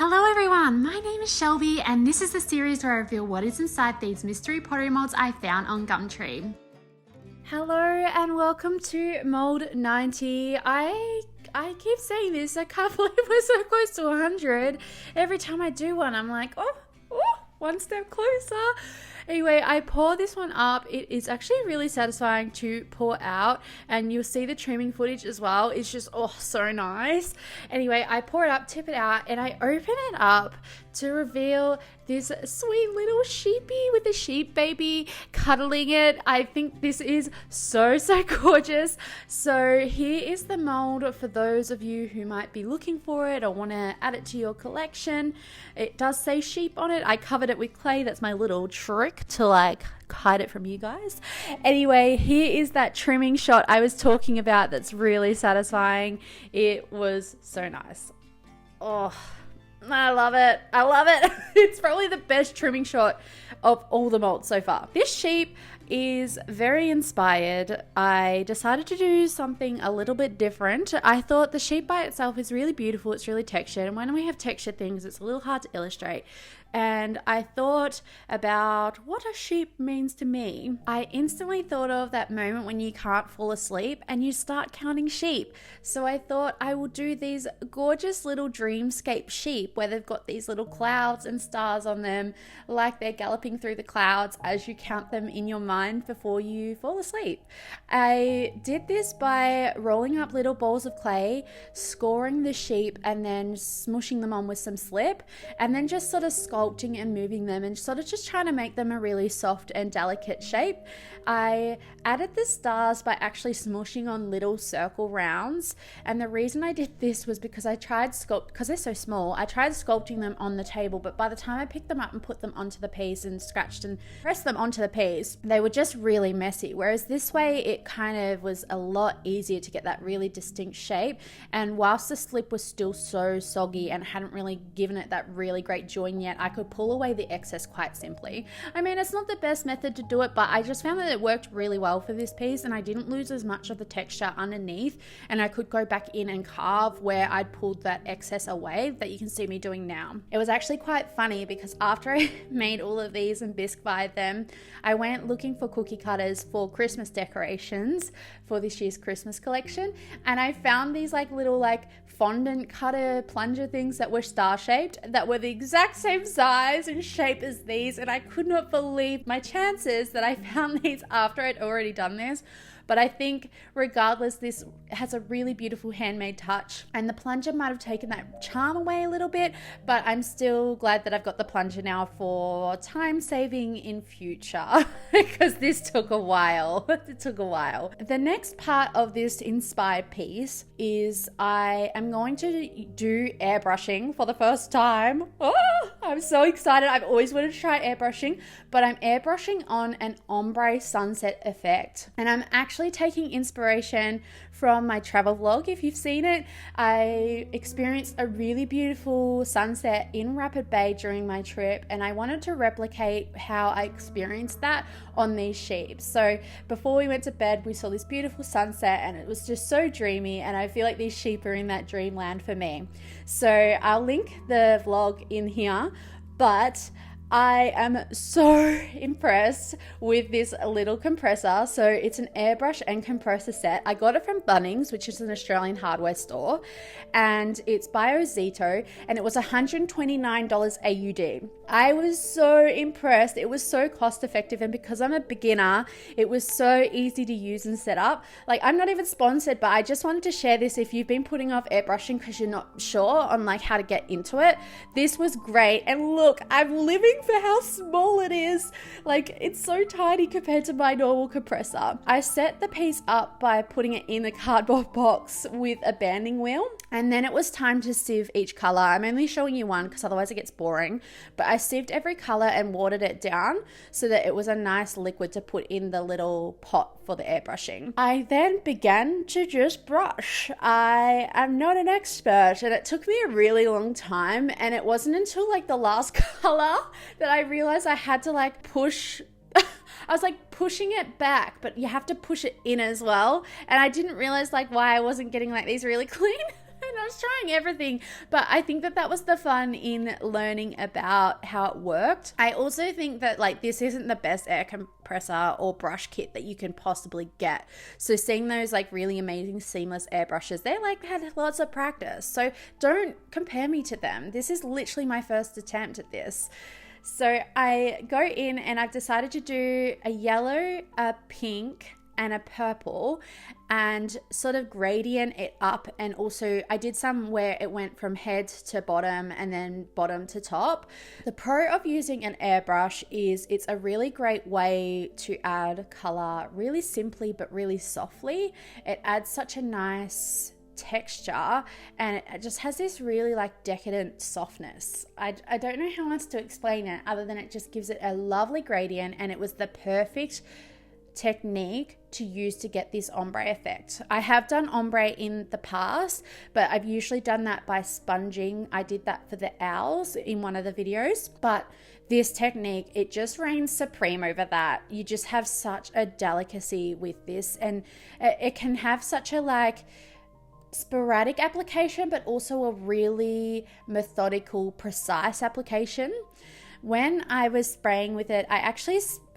Hello everyone, my name is Shelby and this is the series where I reveal what is inside these mystery pottery molds I found on Gumtree. Hello and welcome to Mould 90. I keep saying this, I can't believe we're so close to 100. Every time I do one, I'm like, oh, one step closer. Anyway, I pour this one up. It is actually really satisfying to pour out, and you'll see the trimming footage as well. It's just, so nice. Anyway, I pour it up, tip it out, and I open it up to reveal this sweet little sheepy with a sheep baby cuddling it. I think this is so gorgeous. So here is the mold for those of you who might be looking for it or want to add it to your collection. It does say sheep on it. I covered it with clay. That's my little trick to hide it from you guys. Anyway, here is that trimming shot I was talking about that's really satisfying. It was so nice. I love it. It's probably the best trimming shot of all the molds so far. This sheep is very inspired. I decided to do something a little bit different. I thought the sheep by itself is really beautiful. It's really textured. And when we have textured things, it's a little hard to illustrate. And I thought about what a sheep means to me. I instantly thought of that moment when you can't fall asleep and you start counting sheep. So I thought I will do these gorgeous little dreamscape sheep where they've got these little clouds and stars on them, like they're galloping through the clouds as you count them in your mind before you fall asleep. I did this by rolling up little balls of clay, scoring the sheep, and then smushing them on with some slip, and then just sort of sculpting and moving them and sort of just trying to make them a really soft and delicate shape. I added the stars by actually smushing on little circle rounds, and the reason I did this was because because they're so small, I tried sculpting them on the table, but by the time I picked them up and put them onto the piece and scratched and pressed them onto the piece, they were just really messy, whereas this way it kind of was a lot easier to get that really distinct shape. And whilst the slip was still so soggy and hadn't really given it that really great join yet, I could pull away the excess quite simply. I mean, it's not the best method to do it, but I just found that it worked really well for this piece, and I didn't lose as much of the texture underneath, and I could go back in and carve where I'd pulled that excess away that you can see me doing now. It was actually quite funny because after I made all of these and bisquied them, I went looking for cookie cutters for Christmas decorations for this year's Christmas collection, and I found these little fondant cutter plunger things that were star shaped that were the exact same size and shape as these, and I could not believe my chances that I found these after I'd already done this. But I think regardless, this has a really beautiful handmade touch, and the plunger might have taken that charm away a little bit, but I'm still glad that I've got the plunger now for time saving in future because this took a while. It took a while. The next part of this inspired piece is I am going to do airbrushing for the first time. I'm so excited. I've always wanted to try airbrushing, but I'm airbrushing on an ombre sunset effect, and I'm actually taking inspiration from my travel vlog. If you've seen it, I experienced a really beautiful sunset in Rapid Bay during my trip, and I wanted to replicate how I experienced that on these sheep. So before we went to bed, we saw this beautiful sunset and it was just so dreamy, and I feel like these sheep are in that dreamland for me. So I'll link the vlog in here, but I am so impressed with this little compressor. So it's an airbrush and compressor set. I got it from Bunnings, which is an Australian hardware store, and it's by Ozito, and it was $129 AUD. I was so impressed. It was so cost effective, and because I'm a beginner, it was so easy to use and set up. I'm not even sponsored, but I just wanted to share this if you've been putting off airbrushing because you're not sure on how to get into it. This was great, and look, I'm living for how small it is. It's so tiny compared to my normal compressor. I set the piece up by putting it in a cardboard box with a banding wheel, and then it was time to sieve each color. I'm only showing you one because otherwise it gets boring, but I sieved every color and watered it down so that it was a nice liquid to put in the little pot for the airbrushing. I then began to just brush. I am not an expert, and it took me a really long time, and it wasn't until the last color that I realized I had to push. I was pushing it back, but you have to push it in as well, and I didn't realize why I wasn't getting these really clean. And I was trying everything, but I think that was the fun in learning about how it worked. I also think that like this isn't the best air compressor or brush kit that you can possibly get. So seeing those like really amazing seamless airbrushes, they like had lots of practice. So don't compare me to them. This is literally my first attempt at this. So I go in and I've decided to do a yellow, a pink, and a purple, and sort of gradient it up. And also I did some where it went from head to bottom and then bottom to top. The pro of using an airbrush is it's a really great way to add color really simply but really softly. It adds such a nice texture and it just has this really like decadent softness. I don't know how else to explain it other than it just gives it a lovely gradient, and it was the perfect technique to use to get this ombre effect. I have done ombre in the past, but I've usually done that by sponging. I did that for the owls in one of the videos, but this technique, it just reigns supreme over that. You just have such a delicacy with this, and it can have such a like sporadic application, but also a really methodical, precise application. When I was spraying with it,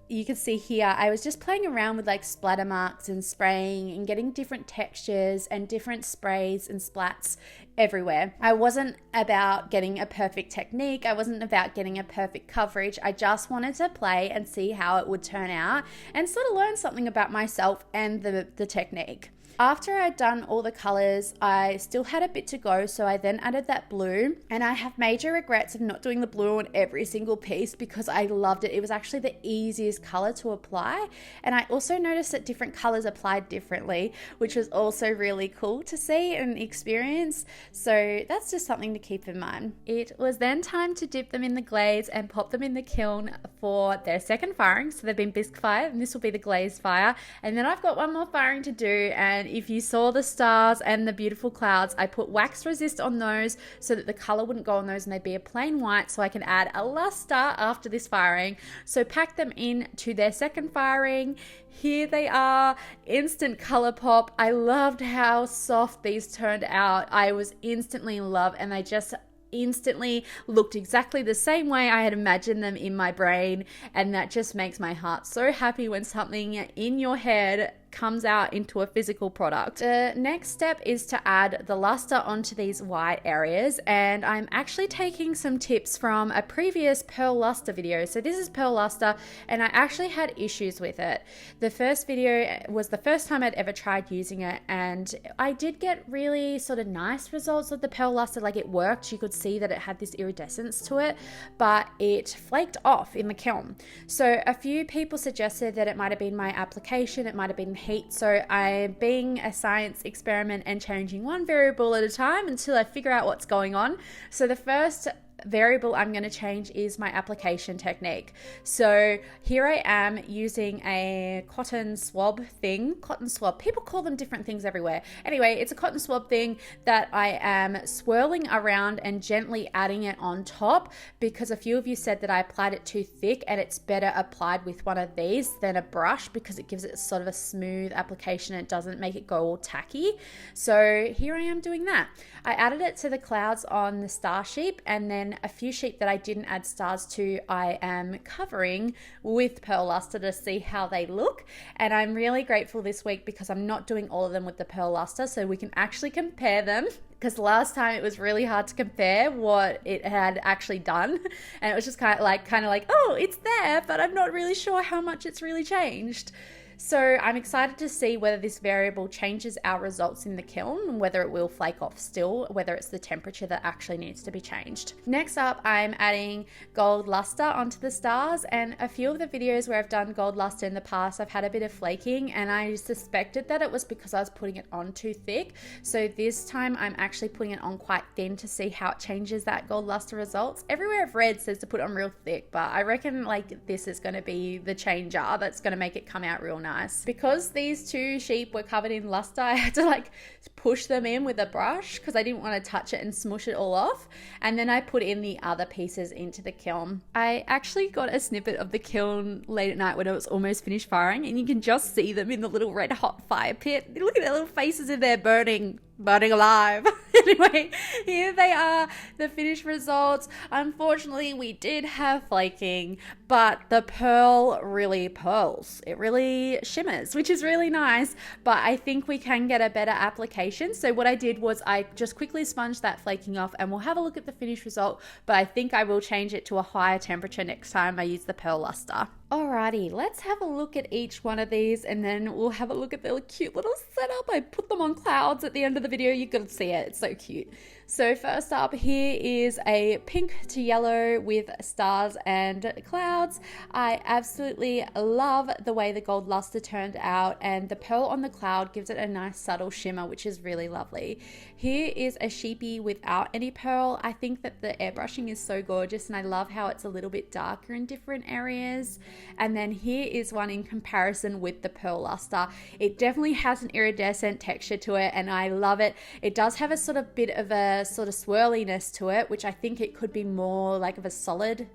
you can see here, I was just playing around with like splatter marks and spraying and getting different textures and different sprays and splats everywhere. I wasn't about getting a perfect technique. I wasn't about getting a perfect coverage. I just wanted to play and see how it would turn out and sort of learn something about myself and the technique. After I'd done all the colors, I still had a bit to go, so I then added that blue, and I have major regrets of not doing the blue on every single piece because I loved it. It was actually the easiest color to apply, and I also noticed that different colors applied differently, which was also really cool to see and experience, so that's just something to keep in mind. It was then time to dip them in the glaze and pop them in the kiln for their second firing. So they've been bisque fired, and this will be the glazed fire, and then I've got one more firing to do. And if you saw the stars and the beautiful clouds, I put wax resist on those so that the color wouldn't go on those and they'd be a plain white, so I can add a luster after this firing. So pack them in to their second firing. Here they are, instant color pop. I loved how soft these turned out. I was instantly in love, and they just instantly looked exactly the same way I had imagined them in my brain, and that just makes my heart so happy when something in your head comes out into a physical product. The next step is to add the luster onto these white areas, and I'm actually taking some tips from a previous pearl luster video. So this is pearl luster, and I actually had issues with it. The first video was the first time I'd ever tried using it, and I did get really sort of nice results with the pearl luster. Like, it worked, you could see that it had this iridescence to it, but it flaked off in the kiln. So a few people suggested that it might have been my application, it might have been heat. So I'm being a science experiment and changing one variable at a time until I figure out what's going on. So the first variable I'm going to change is my application technique. So here I am using a cotton swab, people call them different things everywhere. Anyway, it's a cotton swab thing that I am swirling around and gently adding it on top, because a few of you said that I applied it too thick, and it's better applied with one of these than a brush because it gives it sort of a smooth application and it doesn't make it go all tacky. So here I am doing that. I added it to the clouds on the star sheep, and then a few sheep that I didn't add stars to, I am covering with pearl luster to see how they look. And I'm really grateful this week because I'm not doing all of them with the pearl luster, so we can actually compare them, because last time it was really hard to compare what it had actually done, and it was just kind of like, oh, it's there, but I'm not really sure how much it's really changed. So I'm excited to see whether this variable changes our results in the kiln, and whether it will flake off still, whether it's the temperature that actually needs to be changed. Next up, I'm adding gold luster onto the stars, and a few of the videos where I've done gold luster in the past, I've had a bit of flaking, and I suspected that it was because I was putting it on too thick. So this time I'm actually putting it on quite thin to see how it changes that gold luster results. Everywhere I've read says to put it on real thick, but I reckon like this is going to be the changer that's going to make it come out real nice. Because these two sheep were covered in luster, I had to like push them in with a brush because I didn't want to touch it and smush it all off. And then I put in the other pieces into the kiln. I actually got a snippet of the kiln late at night when it was almost finished firing, and you can just see them in the little red hot fire pit. Look at their little faces in there burning alive. Anyway, here they are, the finished results. Unfortunately, we did have flaking, but the pearl really pearls. It really shimmers, which is really nice, but I think we can get a better application. So what I did was I just quickly sponged that flaking off, and we'll have a look at the finished result, but I think I will change it to a higher temperature next time I use the pearl luster. Alrighty, let's have a look at each one of these, and then we'll have a look at the cute little setup. I put them on clouds at the end of the video. You gotta see it, it's so cute. So first up, here is a pink to yellow with stars and clouds. I absolutely love the way the gold luster turned out, and the pearl on the cloud gives it a nice subtle shimmer, which is really lovely. Here is a sheepy without any pearl. I think that the airbrushing is so gorgeous, and I love how it's a little bit darker in different areas. And then here is one in comparison with the pearl luster. It definitely has an iridescent texture to it, and I love it. It does have a sort of bit of a sort of swirliness to it, which I think it could be more like of a solid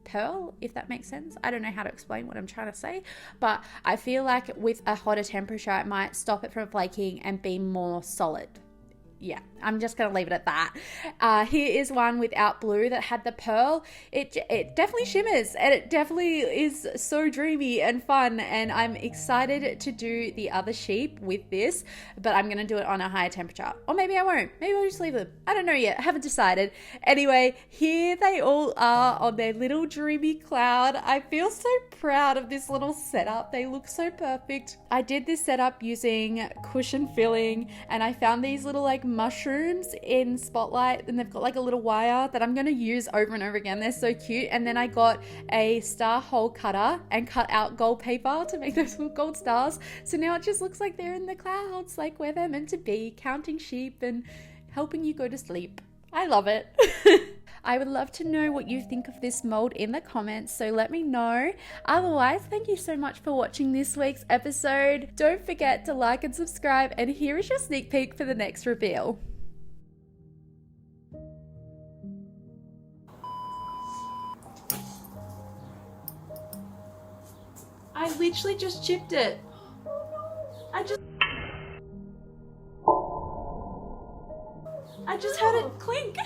pearl, if that makes sense. I don't know how to explain what I'm trying to say, but I feel like with a hotter temperature it might stop it from flaking and be more solid. Yeah, I'm just going to leave it at that. Here is one without blue that had the pearl. It definitely shimmers, and it definitely is so dreamy and fun, and I'm excited to do the other sheep with this, but I'm going to do it on a higher temperature. Or maybe I won't. Maybe I'll just leave them. I don't know yet. I haven't decided. Anyway, here they all are on their little dreamy cloud. I feel so proud of this little setup. They look so perfect. I did this setup using cushion filling, and I found these little like mushrooms in Spotlight, and they've got like a little wire that I'm going to use over and over again. They're so cute. And then I got a star hole cutter and cut out gold paper to make those little gold stars. So now it just looks like they're in the clouds, like where they're meant to be, counting sheep and helping you go to sleep. I love it. I would love to know what you think of this mold in the comments, so let me know. Otherwise, thank you so much for watching this week's episode. Don't forget to like and subscribe, and here is your sneak peek for the next reveal. I literally just chipped it. I just heard it clink.